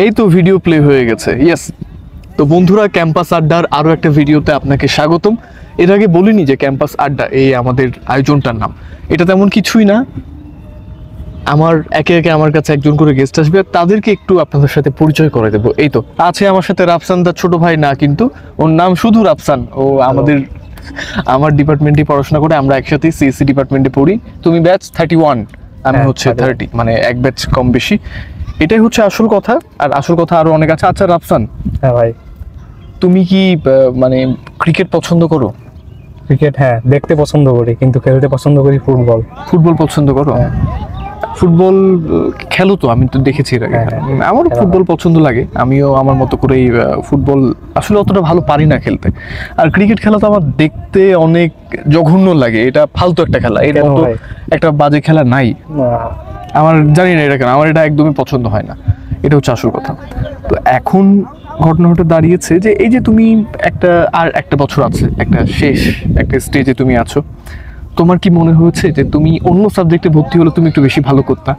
এই তো video play হয়ে গেছে। ইয়েস। তো বন্ধুরা, ক্যাম্পাস আড্ডার আরো একটা ভিডিওতে আপনাকে স্বাগতম। এর আগে বলিনি যে ক্যাম্পাস আড্ডা এই আমাদের আয়োজনটার নাম। এটা তেমন কিছুই না, আমার একে একে আমার কাছে একজন করে গেস্ট আসবে, তাদেরকে একটু আপনাদের সাথে পরিচয় করে দেবো। এই তো আছে আমার সাথে রাফসান, তার ছোট ভাই না, কিন্তু ওর নাম শুধু রাফসান। ও আমার ডিপার্টমেন্টে পড়াশোনা করে, আমরা একসাথে সিএসসি ডিপার্টমেন্টে পড়ি। তুমি ব্যাচ 31, আমি হচ্ছে 30, মানে এক ব্যাচ কম বেশি। এটাই হচ্ছে আসল কথা, আর আসল কথা আরো অনেক আছে। আচ্ছা রাফসান, হ্যাঁ ভাই, তুমি কি মানে ক্রিকেট পছন্দ করো? ক্রিকেট হ্যাঁ দেখতে পছন্দ করি, কিন্তু খেলতে পছন্দ করি ফুটবল। ফুটবল পছন্দ করো? হ্যাঁ। ফুটবল খেলো তো, আমি তো দেখেছি এর আগে। আমারও ফুটবল পছন্দ লাগে, আমিও আমার মতো করেই ফুটবল আসলে অতটা ভালো পারি না খেলতে। আর ক্রিকেট খেলা তো আমার দেখতে অনেক জঘন্য লাগে, এটা ফালতু একটা খেলা, এর মতো একটা বাজে খেলা নাই। আমার জানি না এটা কেন, আমার এটা একদমই পছন্দ হয় না, এটা হচ্ছে আসল কথা। তো এখন ঘটনাটা দাঁড়িয়েছে যে এই যে তুমি একটা বছর আছে, শেষ একটা স্টেজে তুমি আছো, তোমার কি মনে হয়েছে যে তুমি অন্য সাবজেক্টে ভর্তি হলে তুমি একটু বেশি ভালো করতা?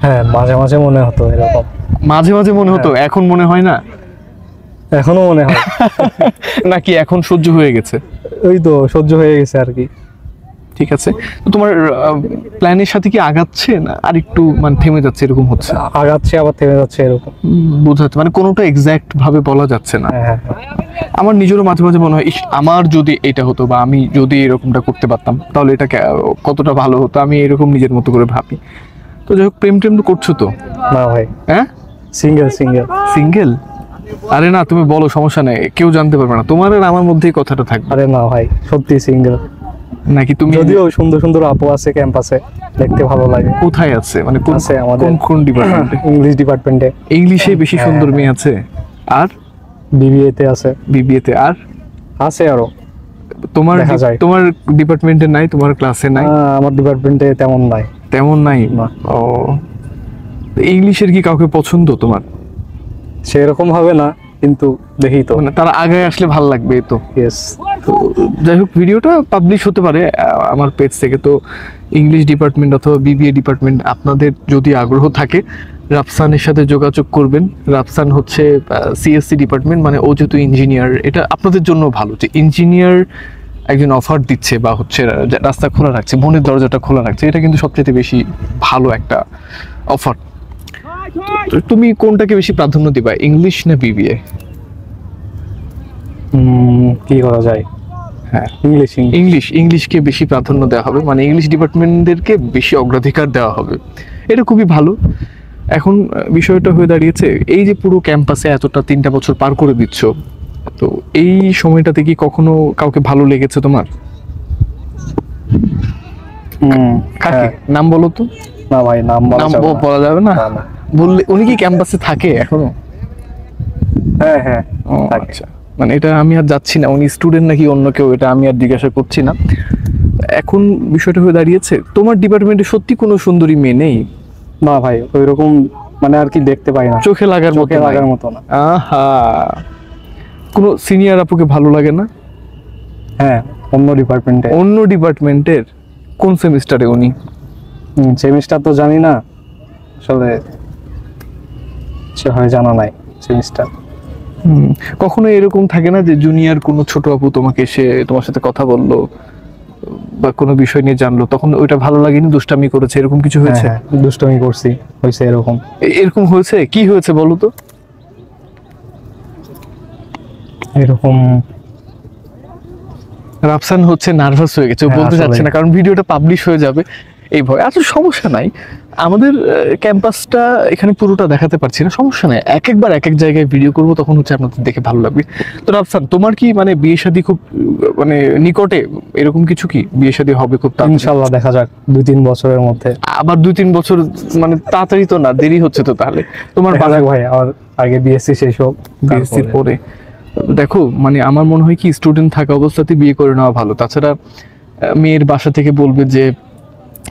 হ্যাঁ, মাঝে মাঝে মনে হতো এরকম। মাঝে মাঝে মনে হতো, এখন মনে হয় না? এখনো মনে হয়। নাকি এখন সহ্য হয়ে গেছে? ওই তো সহ্য হয়ে গেছে আর কি। ঠিক আছে। তো তোমার প্ল্যানের সাথে কি আগাচ্ছে না আর একটু মানে থেমে যাচ্ছে, এরকম হচ্ছে? আগাচ্ছে আবার থেমে যাচ্ছে এরকম বোঝাচ্ছে, মানে কোনোটা এক্সাক্ট ভাবে বলা যাচ্ছে না। হ্যাঁ। আমার নিজেরও মাঝে মাঝে মনে হয়, আমার যদি এটা হতো বা আমি যদি এরকমটা করতে পারতাম তাহলে এটা কতটা ভালো হতো, আমি এরকম নিজের মতো করে ভাবি। তো যাই হোক, প্রেম তো করছো তো? না ভাই। হ্যাঁ, সিঙ্গেল? আরে না, তুমি বলো, সমস্যা নেই, কেউ জানতে পারবে না, তোমার আর আমার মধ্যেই কথাটা থাকবে। আরে না ভাই, সত্যি সিঙ্গেল। নাকি তুমি? যদিও সুন্দর সুন্দর আপু আছে ক্যাম্পাসে, দেখতে ভালো লাগে। কোথায় আছে, মানে আছে আমাদের কোন ডিপার্টমেন্টে? ইংলিশ ডিপার্টমেন্টে। ইংলিশে বেশি সুন্দর মেয়ে আছে? আর বিবিএতে আছে। বিবিএতে আর আছে আরো। তোমার ডিপার্টমেন্টে নাই? তোমার ক্লাসে নাই? আমার ডিপার্টমেন্টে তেমন নাই। তেমন নাই? ও, ইংলিশের কি কাউকে পছন্দ তোমার? সেরকম হবে না, কিন্তু দেখি তো, মানে তারা আগে আসলে ভালো লাগবে তো। ইয়েস। তো যাই হোক, ভিডিওটা পাবলিশ হতে পারে আমার পেজ থেকে। তো ইংলিশ ডিপার্টমেন্ট অথবা বিবিএ ডিপার্টমেন্ট, আপনাদের যদি আগ্রহ থাকে রাফসানের সাথে যোগাযোগ করবেন। রাফসান হচ্ছে সিএসসি ডিপার্টমেন্ট, মানে ও যেহেতু ইঞ্জিনিয়ার, এটা আপনাদের জন্য ভালো যে ইঞ্জিনিয়ার একজন অফার দিচ্ছে বা হচ্ছে রাস্তা খোলা রাখছে, মনের দরজাটা খোলা রাখছে, এটা কিন্তু সবচেয়ে বেশি ভালো একটা অফার। তুমি কোনটাকে বেশি প্রাধান্য দিবা, ইংলিশ না বিবিএ? কি করা যায়? হ্যাঁ, ইংলিশকে বেশি প্রাধান্য দেওয়া হবে, মানে ইংলিশ ডিপার্টমেন্টদেরকে বেশি অগ্রাধিকার দেওয়া হবে, এটা খুবই ভালো। এখন বিষয়টা হয়ে দাঁড়িয়েছে, এই যে পুরো ক্যাম্পাসে এতটা 3টা বছর পার করে দিচ্ছ, তো এই সময়টাতে কি কখনো কাউকে ভালো লেগেছে তোমার? কাকে? নাম বলো তো। না ভাই, নাম বলা যাবে না? বললে উনি কি ক্যাম্পাসে থাকে এখনো? হ্যাঁ। আচ্ছা, মানে এটা আমি আর যাচ্ছি না, উনি স্টুডেন্ট নাকি অন্য কেউ, এটা আমি আর জিজ্ঞাসা করছি না। এখন বিষয়টা হয়ে দাঁড়িয়েছে, তোমার ডিপার্টমেন্টে সত্যি কোনো সুন্দরী মেয়ে নেই? না ভাই, ওইরকম মানে আর কি দেখতে পাই না, চোখে লাগার মতো না। আহা, কোনো সিনিয়র আপুকে ভালো লাগে না? হ্যাঁ, অন্য ডিপার্টমেন্টের কোন সেমিস্টারে উনি? সেমিস্টার তো জানি না আসলে, হয় জানা নাই সেমিস্টার। কখনো এরকম থাকে না যে জুনিয়র কোনো ছোট আপু তোমাকে এসে তোমার সাথে কথা বললো বা কোনো বিষয় নিয়ে জানলো, তখন ওইটা ভালো লাগেনি, দুষ্টামি করেছে, এরকম কিছু হয়েছে? দুষ্টামি করছি, হয়েছে এরকম। এরকম হয়েছে? কি হয়েছে বলো তো? এরকম রাফসান হচ্ছে নার্ভাস হয়ে গেছে, ও বলতে যাচ্ছে না, কারণ ভিডিওটা পাবলিশ হয়ে যাবে এই ভয়। আচ্ছা সমস্যা নাই, আমাদের ক্যাম্পাসটা এখানে পুরোটা দেখাতে পারছি না, সমস্যা নাই, একবার এক এক জায়গায় ভিডিও করব, তখন হচ্ছে আপনাদের দেখে ভালো লাগবে। তো রাফসান, তোমার কি মানে বিয়ে শাদী খুব মানে নিকটে, এরকম কিছু কি বিয়ে শাদী হবে খুব তাড়াতাড়ি? ইনশাআল্লাহ, দেখা যাক 2-3 বছরের মধ্যে। আবার 2-3 বছর মানে তাড়াতাড়ি তো না, দেরি হচ্ছে তো। তাহলে তোমার ভাই আমার আগে বিএসসি শেষ হোক, বিএসসির পরে দেখো, মানে আমার মনে হয় কি স্টুডেন্ট থাকা অবস্থাতে বিয়ে করে নেওয়া ভালো। তাছাড়া মেয়ের বাসা থেকে বলবে যে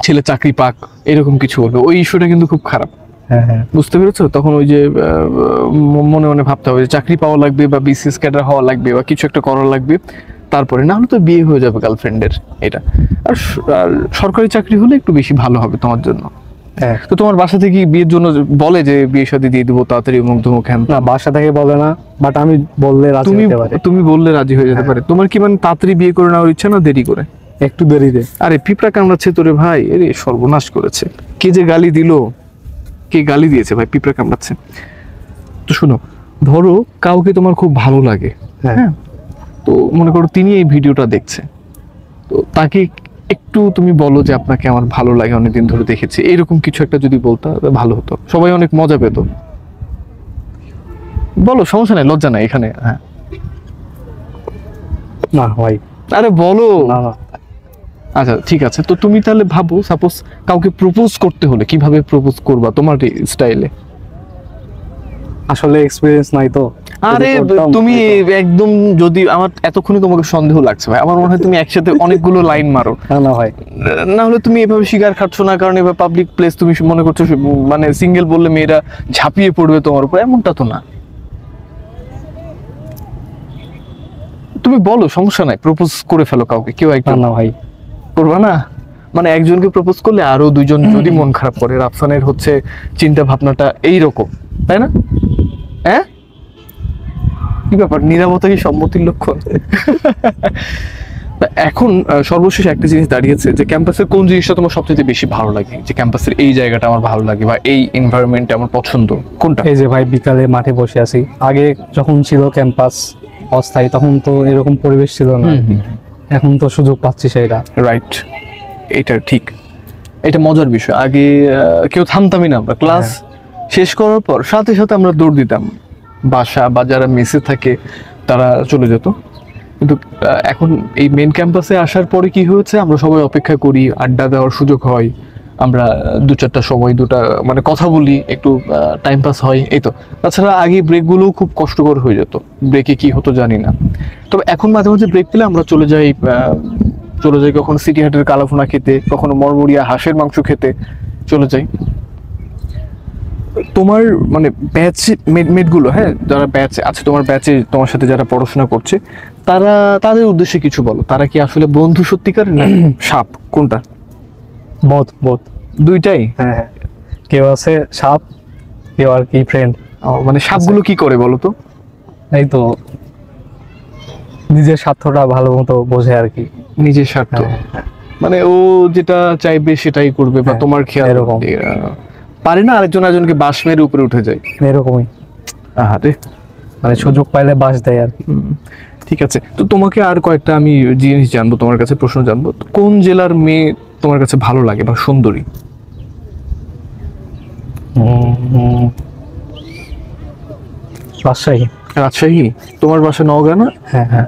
ছেলে চাকরি পাক, এরকম কিছু বলবে, ওই ইস্যুটা কিন্তু খুব খারাপ। হ্যাঁ, বুঝতে পেরেছো? তখন ওই যে মনে মনে ভাবতে হবে যে চাকরি পাওয়া লাগবে বা বিসিএস ক্যাডার হওয়া লাগবে বা কিছু একটা করা লাগবে, তারপরে না হলে তো বিয়ে হয়ে যাবে গার্লফ্রেন্ডের। এটা আর সরকারি চাকরি হলে একটু বেশি ভালো হবে তোমার জন্য। হ্যাঁ। তো তোমার বাসা থেকে কি বিয়ের জন্য বলে যে বিয়ে শাদী দিয়ে দিবো তাড়াতাড়ি অমুক ধমুক হ্যান? না, বাসা থেকে বলে না, বাট আমি বললে রাজি তুমি হতে পারে। তুমি বললে রাজি হয়ে যেতে হ্যাঁ। পারে। তোমার কি মানে তাড়াতাড়ি বিয়ে করে নেওয়ার ইচ্ছা না দেরি করে? একটু দেরিতে। আরে পিঁপড়া কামড়াচ্ছে তোরে ভাই, এরে সর্বনাশ করেছে। কে যে গালি দিল, কে গালি দিয়েছে ভাই, পিঁপড়া কামড়াচ্ছে। তো শোনো, ধরো কাউকে তোমার খুব ভালো লাগে, হ্যাঁ। হ্যাঁ, তো মনে করো তিনি এই ভিডিওটা দেখছে, তো তাকে একটু তুমি বলো যে আপনাকে আমার ভালো লাগে, অনেকদিন ধরে দেখেছি, এরকম কিছু একটা যদি বলতা তাহলে ভালো হতো, সবাই অনেক মজা পেত। বলো, সমস্যা নাই, লজ্জা নাই এখানে। হ্যাঁ, না ভাই, আরে বলো। না না, আচ্ছা ঠিক আছে, তো তুমি তাহলে ভাবো, সাপোজ কাউকে প্রপোজ করতে হলে কিভাবে প্রপোজ করবা তোমার স্টাইলে? আসলে এক্সপিরিয়েন্স নাই তো। আরে যদি করতাম, তুমি হয়তো। একদম, যদি আমার এতক্ষণে তোমাকে সন্দেহ লাগছে ভাই, আমার মনে হয় তুমি একসাথে অনেকগুলো লাইন মারো। না না ভাই, না হলে তুমি এভাবে শিকার খাচ্ছ না, কারণ এবার পাবলিক প্লেস, তুমি মনে করছো মানে সিঙ্গেল বললে মেয়েরা ঝাঁপিয়ে পড়বে তোমার উপর, এমনটা তো না। তুমি বলো, সমস্যা নাই, প্রপোজ করে ফেলো কাউকে, কেউ না একজন। না ভাই, করবা না? মানে একজনকে প্রপোজ করলে আরো দুইজন যদি মন খারাপ করে, রাফসানের হচ্ছে চিন্তা ভাবনাটা এইরকম, তাই না? হ্যাঁ, কি ব্যাপার, নীরবতা কি সম্মতির লক্ষণ? তা এখন সর্বশেষ একটা জিনিস দাঁড়িয়েছে যে ক্যাম্পাসের কোন জিনিসটা তোমার সবচেয়ে বেশি ভালো লাগে, যে ক্যাম্পাসের এই জায়গাটা আমার ভালো লাগে বা এই এনভায়রনমেন্ট আমার পছন্দ, কোনটা? এই যে ভাই বিকালে মাঠে বসে আছি। আগে যখন ছিল ক্যাম্পাস অস্থায়ী, তখন তো এরকম পরিবেশ ছিল না। এখন তো সুযোগ পাচ্ছি সেটা। রাইট, এটা ঠিক, এটা মজার বিষয়। আগে কেউ থামতামই না, আমরা ক্লাস শেষ করার পর সাথে সাথে আমরা দৌড় দিতাম বাসা, বা যারা মেসে থাকে তারা চলে যেত। কিন্তু এখন এই মেন ক্যাম্পাসে আসার পরে কি হয়েছে, আমরা সবাই অপেক্ষা করি, আড্ডা দেওয়ার সুযোগ হয়, আমরা দু চারটা সময় মানে কথা বলি, একটু টাইম পাস হয়, এই তো। তাছাড়া আগে ব্রেকগুলোও খুব কষ্টকর হয়ে যেত, ব্রেকে কি হতো জানি না। তবে এখন মাঝে মাঝে ব্রেক পেলে আমরা চলে যাই কখনো সিটি হাটের কালাভুনা খেতে, কখনো মরমরিয়া হাঁসের মাংস খেতে চলে যাই। তোমার মানে ব্যাচ মেটগুলো, হ্যাঁ, যারা ব্যাচে আছে, তোমার ব্যাচে তোমার সাথে যারা পড়াশোনা করছে, তাদের উদ্দেশ্যে কিছু বলো। তারা কি আসলে বন্ধু সত্যিকার না সাপ, কোনটা? বোধ বোধ, দুইটাই? হ্যাঁ হ্যাঁ। কেউ আছে সাপ, কেউ আর কি ফ্রেন্ড। মানে সাপগুলো কি করে বলো তো? এই তো নিজের স্বার্থটা ভালো মতো বোঝে আর কি। নিজের স্বার্থ, হ্যাঁ, মানে ও যেটা চাইবে সেটাই করবে, বা হ্যাঁ, তোমার খেয়াল এরকম। পারে না আরেকজন আরেকজনকে বাঁশ মেরে উপরে উঠে যায়। এরকমই, আরে মানে সুযোগ পাইলে বাস দেয় আর কি। ঠিক আছে, তো তোমাকে আর কয়েকটা আমি জিনিস জানবো, তোমার কাছে প্রশ্ন জানবো। তো কোন জেলার মেয়ে তোমার কাছে ভালো লাগে বা সুন্দরী? রাজশাহী। রাজশাহী? তোমার বাসা নওগাঁ না? হ্যাঁ হ্যাঁ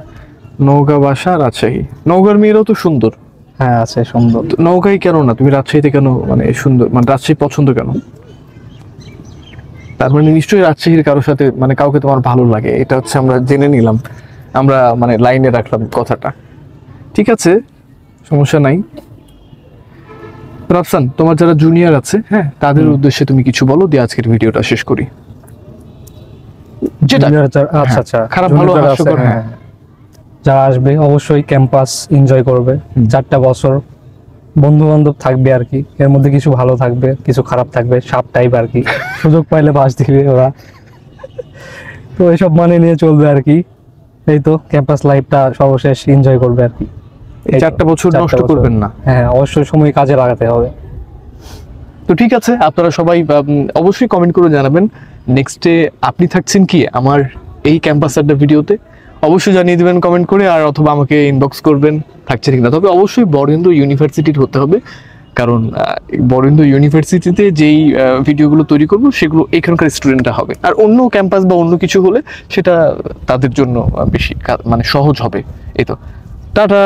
নওগাঁ বাসা, রাজশাহী। নওগাঁর মেয়েরাও তো সুন্দর। হ্যাঁ, আছে সুন্দর। তো নওগাঁই কেন না, তুমি রাজশাহীতে কেন, মানে সুন্দর, মানে রাজশাহী পছন্দ কেন? তার মানে নিশ্চয়ই রাজশাহীর কারোর সাথে, মানে কাউকে তোমার ভালো লাগে, এটা হচ্ছে আমরা জেনে নিলাম, আমরা মানে লাইনে রাখলাম কথাটা। ঠিক আছে, সমস্যা নাই। রাফসান, তোমার যারা জুনিয়র আছে, হ্যাঁ, তাদের উদ্দেশ্যে তুমি কিছু বলো, দিয়ে আজকের ভিডিওটা শেষ করি। যেটা আচ্ছা আচ্ছা, খারাপ ভালো জুনিয়র যারা আছে, হাস্যকর, হ্যাঁ। হ্যাঁ, যারা আসবে অবশ্যই ক্যাম্পাস এনজয় করবে। 4টা বছর বন্ধু বান্ধব থাকবে আর কি, এর মধ্যে কিছু ভালো থাকবে, কিছু খারাপ থাকবে, সাপ টাইপ আর কি। সুযোগ পাইলে বাস দিবে ওরা, তো এসব মানে নিয়ে চলবে আর কি। এই তো ক্যাম্পাস লাইফটা সর্বশেষ এনজয় করবে আর কি। এই 4টা বছর নষ্ট করবেন না। হ্যাঁ, অবশ্যই সময় কাজে লাগাতে হবে। তো ঠিক আছে, আপনারা সবাই অবশ্যই কমেন্ট করে জানাবেন নেক্সটে আপনি থাকছেন কি আমার এই ক্যাম্পাস আড্ডা ভিডিওতে। অবশ্যই জানিয়ে দিবেন কমেন্ট করে, আর অথবা আমাকে ইনবক্স করবেন থাকছেন কিনা। তবে অবশ্যই বরেন্দ্র ইউনিভার্সিটির হতে হবে, কারণ বরেন্দ্র ইউনিভার্সিটিতে যেই ভিডিওগুলো তৈরি করবো সেগুলো এখানকার স্টুডেন্টরা হবে। আর অন্য ক্যাম্পাস বা অন্য কিছু হলে সেটা তাদের জন্য বেশি মানে সহজ হবে। এই তো, টাটা।